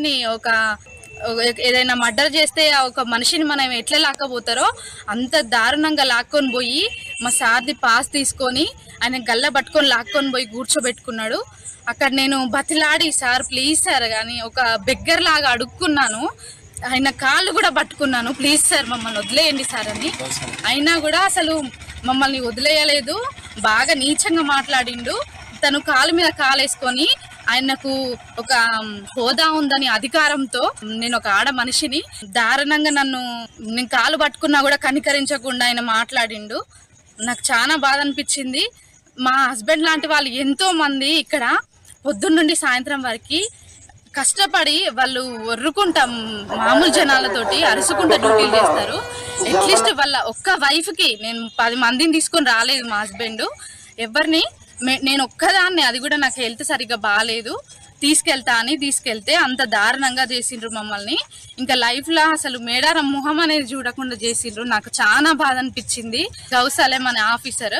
మనిషిని ఏదైనా మర్డర్ చేస్తే ఒక మనిషిని మనం ఎట్లా లాక్కపోతారో అంత దారుణంగా లాక్కొని పోయి మా సార్ది పాస్ తీసుకొని ఆయన గల్ల పట్టుకొని లాక్కొని పోయి కూర్చోబెట్టుకున్నాడు. అక్కడ నేను బతిలాడి సార్ ప్లీజ్ సార్ కానీ ఒక బెగ్గర్ లాగా అడుక్కున్నాను. ఆయన కాళ్ళు కూడా పట్టుకున్నాను, ప్లీజ్ సార్ మమ్మల్ని వదిలేయండి సార్ అని. అయినా కూడా అసలు మమ్మల్ని వదిలేయలేదు. బాగా నీచంగా మాట్లాడిండు. తను కాలు మీద కాలేసుకొని ఆయనకు ఒక హోదా ఉందని అధికారంతో నేను ఒక ఆడ మనిషిని దారుణంగా నేను కాలు పట్టుకున్నా కూడా కనికరించకుండా ఆయన మాట్లాడిండు. నాకు చాలా బాధ అనిపించింది. మా హస్బెండ్ లాంటి వాళ్ళు ఎంతో మంది ఇక్కడ పొద్దున్న నుండి సాయంత్రం వరకు కష్టపడి వాళ్ళు ఒర్రుకుంటాం మామూలు జనాలతోటి అరుసుకుంటూ డ్యూటీలు చేస్తారు. అట్లీస్ట్ వాళ్ళ ఒక్క వైఫ్కి నేను 10 మందిని తీసుకొని రాలేదు. మా హస్బెండ్ ఎవరిని నేను ఒక్కదాన్ని, అది కూడా నాకు హెల్త్ సరిగ్గా బాగాలేదు, తీసుకెళ్తే అంత దారుణంగా చేసిండ్రు మమ్మల్ని. ఇంకా లైఫ్లో అసలు మేడారం మొహం అనేది చూడకుండా చేసిండ్రు. నాకు చాలా బాధ అనిపించింది. గౌసలేం అనే ఆఫీసర్